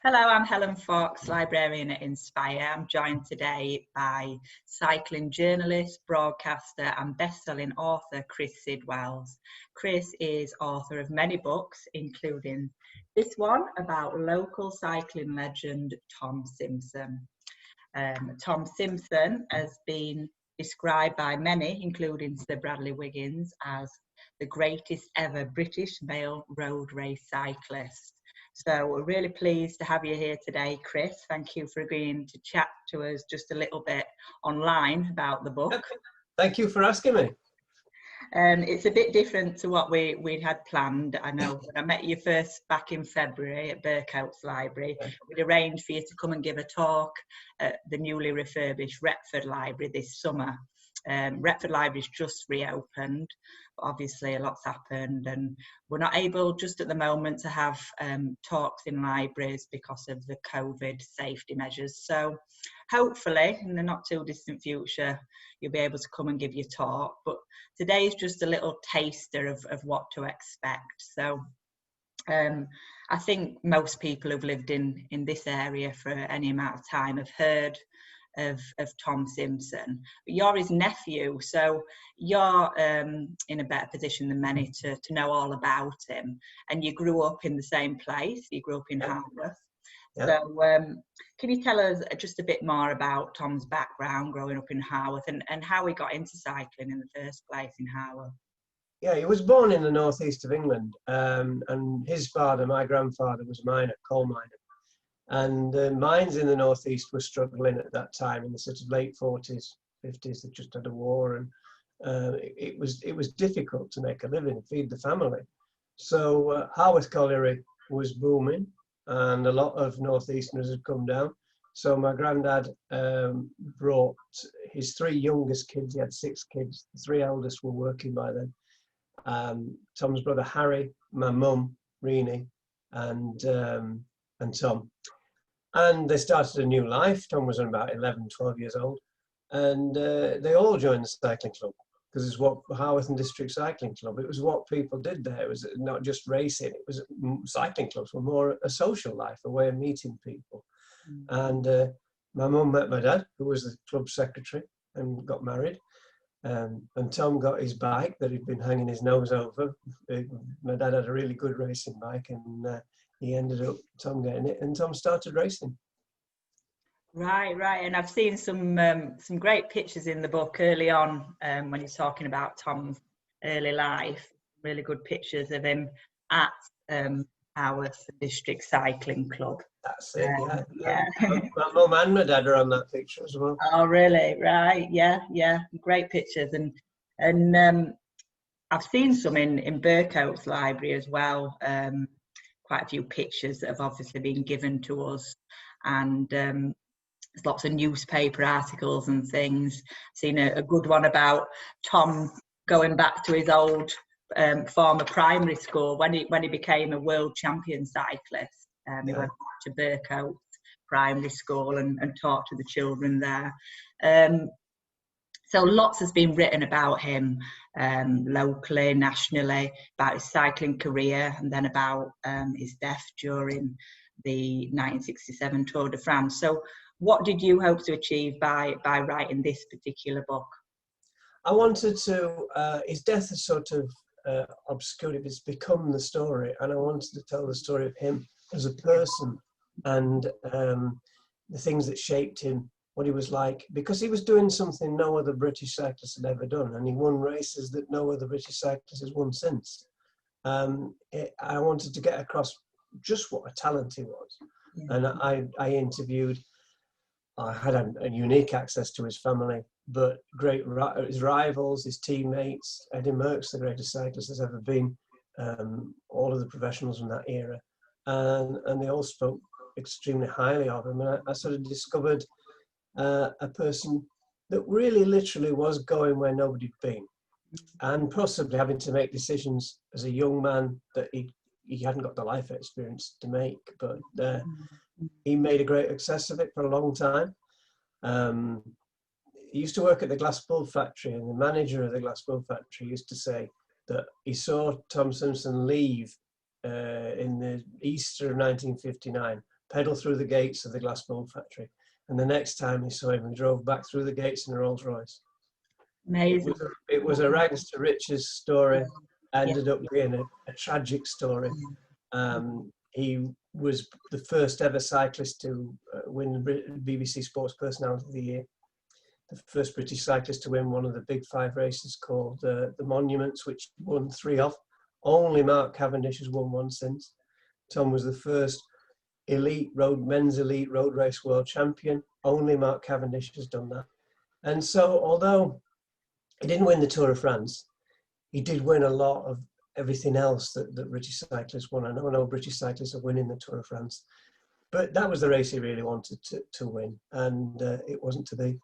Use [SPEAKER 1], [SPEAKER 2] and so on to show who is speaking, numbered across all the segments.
[SPEAKER 1] Hello, I'm Helen Fox, librarian at Inspire. I'm joined today by cycling journalist, broadcaster and best-selling author Chris Sidwells. Chris is author of many books, including this one about local cycling legend Tom Simpson. Tom Simpson has been described by many, including Sir Bradley Wiggins, as the greatest ever British male road race cyclist. So we're really pleased to have you here today, Chris. Thank you for agreeing to chat to us just a little bit online about the book.
[SPEAKER 2] Thank you for asking me.
[SPEAKER 1] It's a bit different to what we'd had planned. I know when I met you first back in February at Burkout's Library, we'd arranged for you to come and give a talk at the newly refurbished Retford Library this summer. Retford Library's just reopened, but obviously a lot's happened and we're not able just at the moment to have talks in libraries because of the COVID safety measures. So hopefully in the not too distant future you'll be able to come and give your talk, but today is just a little taster of what to expect. So I think most people who've lived in this area for any amount of time have heard of Tom Simpson. But you're his nephew, so you're in a better position than many to know all about him. And you grew up in the same place. You grew up in Harworth. So can you tell us just a bit more about Tom's background growing up in Harworth and how he got into cycling in the first place in Harworth?
[SPEAKER 2] Yeah, he was born in the northeast of England, and his father, my grandfather, was a miner, coal miner. And the mines in the northeast were struggling at that time in the sort of late 40s, 50s. They just had a war, and it was difficult to make a living and feed the family. So Harworth colliery was booming, and a lot of northeasterners had come down. So my granddad brought his three youngest kids. He had 6 kids. The 3 eldest were working by then. Tom's brother Harry, my mum Renee, and Tom. And they started a new life. Tom was about 11, 12 years old. And they all joined the cycling club because it's what Harworth and District Cycling Club, it was what people did there. It was not just racing, it was cycling clubs were more a social life, a way of meeting people. And my mum met my dad, who was the club secretary, and got married. And Tom got his bike that he'd been hanging his nose over. My dad had a really good racing bike, and he ended up Tom getting it, and Tom started racing.
[SPEAKER 1] Right. And I've seen some great pictures in the book early on when you're talking about Tom's early life. Really good pictures of him at Harworth District Cycling Club.
[SPEAKER 2] That's it. Yeah. My mum and my dad are on that picture as well.
[SPEAKER 1] Oh, really? Right. Yeah. Great pictures, and I've seen some in Burkout's Library as well. Quite a few pictures that have obviously been given to us, and there's lots of newspaper articles and things. Seen a good one about Tom going back to his old former primary school when he became a world champion cyclist. He went back to Burkout Primary School and taught to the children there. So lots has been written about him locally, nationally, about his cycling career, and then about his death during the 1967 Tour de France. So what did you hope to achieve by writing this particular book?
[SPEAKER 2] I wanted to, his death is sort of obscured, it's become the story, and I wanted to tell the story of him as a person and the things that shaped him, what he was like, because he was doing something no other British cyclist had ever done, and he won races that no other British cyclist has won since. I wanted to get across just what a talent he was. And I interviewed, I had a unique access to his family, but his rivals, his teammates. Eddie Merckx, the greatest cyclist there's ever been, all of the professionals from that era, and they all spoke extremely highly of him. And I sort of discovered a person that really literally was going where nobody'd been, and possibly having to make decisions as a young man that he hadn't got the life experience to make, but he made a great success of it for a long time. He used to work at the glass bulb factory, and the manager of the glass bulb factory used to say that he saw Tom Simpson leave in the Easter of 1959, pedal through the gates of the glass bulb factory. And the next time he saw him, he drove back through the gates in a Rolls Royce.
[SPEAKER 1] Amazing.
[SPEAKER 2] It was a rags to riches story. Ended up being a tragic story. He was the first ever cyclist to win the BBC Sports Personality of the Year. The first British cyclist to win one of the big 5 races called the Monuments, which he won 3 of. Only Mark Cavendish has won 1 since. Tom was the first men's elite road race world champion. Only Mark Cavendish has done that. And so, although he didn't win the Tour de France, he did win a lot of everything else that British cyclists won. I know British cyclists are winning the Tour de France, but that was the race he really wanted to win, and it wasn't to be.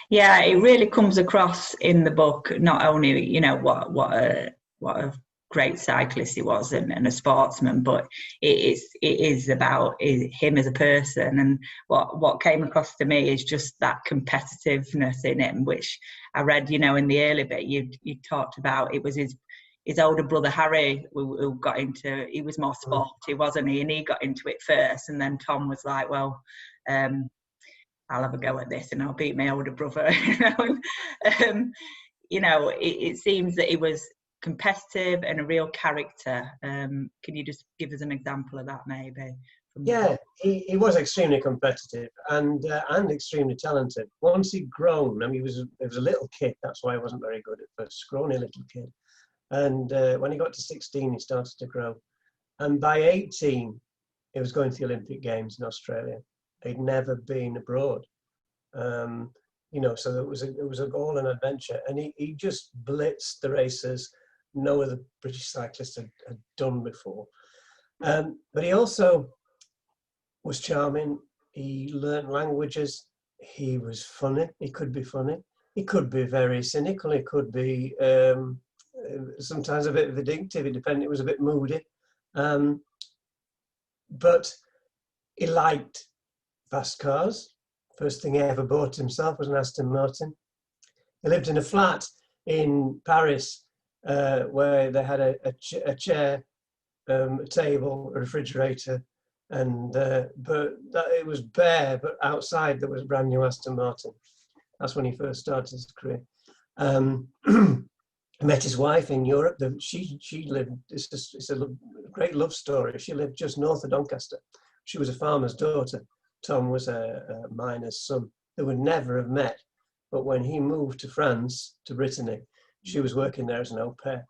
[SPEAKER 1] Yeah, it really comes across in the book, not only, you know, what a great cyclist he was and a sportsman, but it is about him as a person. And what came across to me is just that competitiveness in him, which I read, you know, in the early bit you talked about. It was his older brother Harry who got into, he was more sporty, wasn't he? And he got into it first, and then Tom was like, well, I'll have a go at this and I'll beat my older brother. You know, it seems that he was competitive and a real character. Can you just give us an example of that, maybe?
[SPEAKER 2] Yeah, he was extremely competitive and extremely talented. Once he'd grown, I mean, he was a little kid. That's why he wasn't very good at first, scrawny little kid. And when he got to 16, he started to grow. And by 18, he was going to the Olympic Games in Australia. He'd never been abroad. You know, so it was all an adventure. And he just blitzed the races no other British cyclist had done before. But he also was charming. He learned languages. He was funny. He could be funny. He could be very cynical. He could be sometimes a bit vindictive. It was a bit moody. But he liked fast cars. First thing he ever bought himself was an Aston Martin. He lived in a flat in Paris where they had a chair, a table, a refrigerator, and but it was bare. But outside there was a brand new Aston Martin. That's when he first started his career. Met his wife in Europe. She lived. It's a great love story. She lived just north of Doncaster. She was a farmer's daughter. Tom was a miner's son. They would never have met, but when he moved to France, to Brittany, she was working there as an au pair.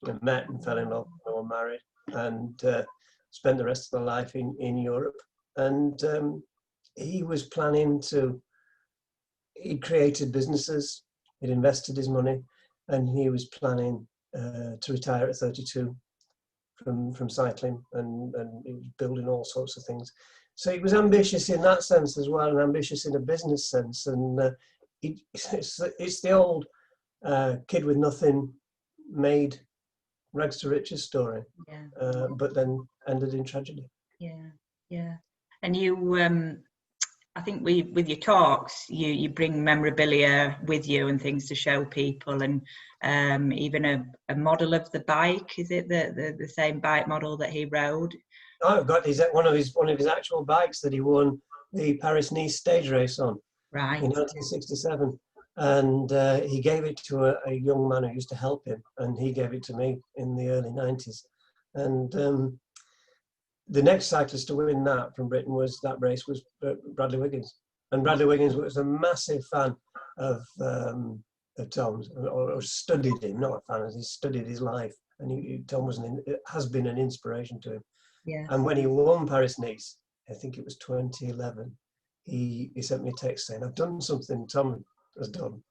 [SPEAKER 2] They met and fell in love. They were married and spent the rest of their life in Europe. And he was planning to. He'd created businesses. He'd invested his money, and he was planning to retire at 32 from cycling and building all sorts of things. So he was ambitious in that sense as well, and ambitious in a business sense. And it's the old kid with nothing made rags to riches story, but then ended in tragedy.
[SPEAKER 1] Yeah. And you, I think with your talks, you bring memorabilia with you and things to show people, and even a model of the bike. Is it the same bike model that he rode?
[SPEAKER 2] Oh, I've got one of his actual bikes that he won the Paris-Nice stage race on,
[SPEAKER 1] right,
[SPEAKER 2] in 1967, and he gave it to a young man who used to help him, and he gave it to me in the early 90s. And the next cyclist to win that from Britain was Bradley Wiggins, and Bradley Wiggins was a massive fan of Tom's, or studied him, not a fan, he studied his life, and Tom has been an inspiration to him.
[SPEAKER 1] Yeah.
[SPEAKER 2] And when he won Paris-Nice, I think it was 2011, he sent me a text saying, "I've done something Tom has done."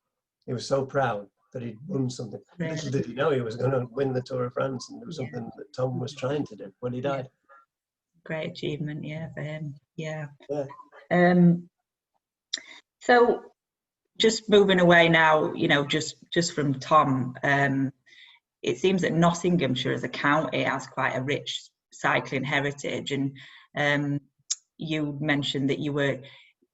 [SPEAKER 2] He was so proud that he'd won something.
[SPEAKER 1] Really?
[SPEAKER 2] Little did he know he was going to win the Tour of France, and it was something that Tom was trying to do when he died.
[SPEAKER 1] Great achievement, for him. Yeah. So just moving away now, just from Tom, it seems that Nottinghamshire as a county has quite a rich cycling heritage, and you mentioned that you were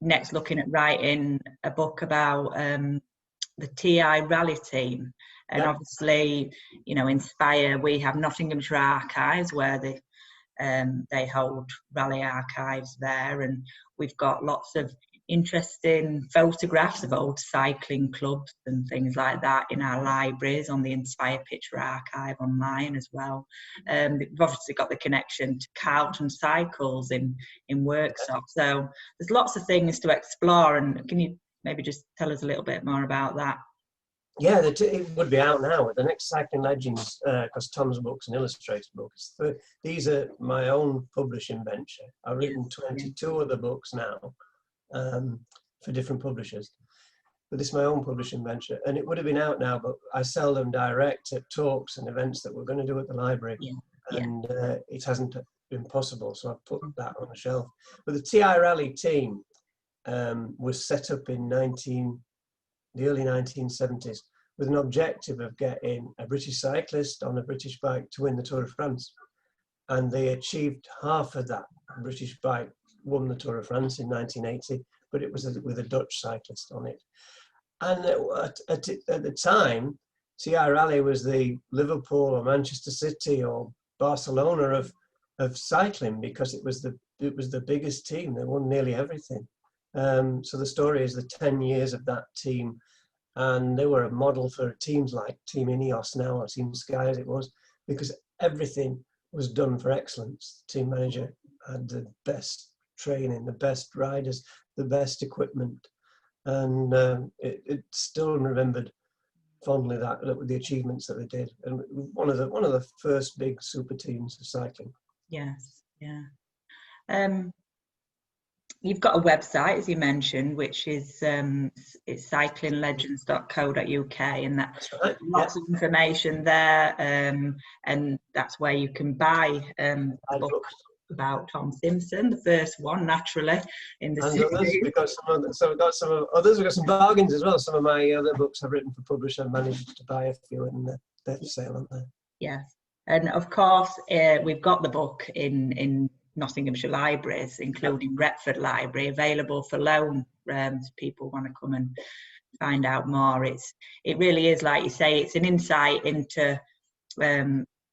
[SPEAKER 1] next looking at writing a book about the TI rally team, and obviously, Inspire, we have Nottinghamshire Archives where the They hold rally archives there, and we've got lots of interesting photographs of old cycling clubs and things like that in our libraries on the Inspire Picture Archive online as well. We've obviously got the connection to Carlton Cycles in Worksop, so there's lots of things to explore. And can you maybe just tell us a little bit more about that?
[SPEAKER 2] Yeah, it would be out now with the next Cycling Legends, because Tom's book's an illustrated book. These are my own publishing venture. I've written 22 other books now for different publishers. But this is my own publishing venture, and it would have been out now, but I sell them direct at talks and events that we're going to do at the library, and it hasn't been possible, so I've put that on the shelf. But the TI Rally team was set up in the early 1970s with an objective of getting a British cyclist on a British bike to win the Tour of France. And they achieved half of that. A British bike won the Tour of France in 1980, but it was with a Dutch cyclist on it. And at the time, TI Rally was the Liverpool or Manchester City or Barcelona of cycling, because it was the biggest team. They won nearly everything. So the story is the 10 years of that team, and they were a model for teams like Team Ineos now, or Team Sky as it was, because everything was done for excellence. The team manager had the best training, the best riders, the best equipment, and it's still remembered fondly that with the achievements that they did, and one of the first big super teams of cycling.
[SPEAKER 1] Yes, yeah. You've got a website, as you mentioned, which is it's cyclinglegends.co.uk, and that's right. Lots of information there, and that's where you can buy books about Tom Simpson, the first one, naturally, in the series.
[SPEAKER 2] Others, we've got some bargains as well. Some of my other books I've written for publisher, I managed to buy a few, and they're for sale, aren't they?
[SPEAKER 1] Yes, and of course we've got the book in Nottinghamshire libraries, including Retford Library, available for loan. If people want to come and find out more, it really is, like you say, it's an insight into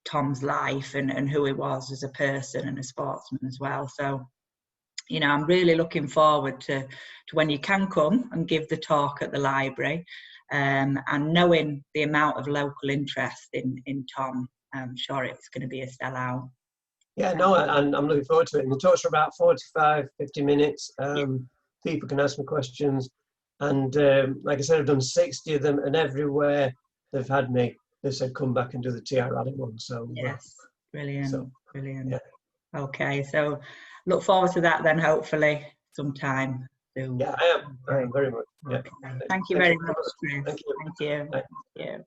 [SPEAKER 1] Tom's life and who he was as a person and a sportsman as well. So, you know, I'm really looking forward to when you can come and give the talk at the library, and knowing the amount of local interest in Tom, I'm sure it's going to be a sellout.
[SPEAKER 2] Yeah, no, and I'm looking forward to it. And the talks are about 45, 50 minutes. People can ask me questions. And like I said, I've done 60 of them, and everywhere they've had me, they've said, come back and do the TI Rally one. So
[SPEAKER 1] yes, brilliant, brilliant.
[SPEAKER 2] Yeah.
[SPEAKER 1] Okay, so look forward to that then, hopefully, sometime soon.
[SPEAKER 2] Yeah, I am very much. Yeah.
[SPEAKER 1] Okay. Thank you very much, Chris.
[SPEAKER 2] Thank you.
[SPEAKER 1] Thank you. Thank you.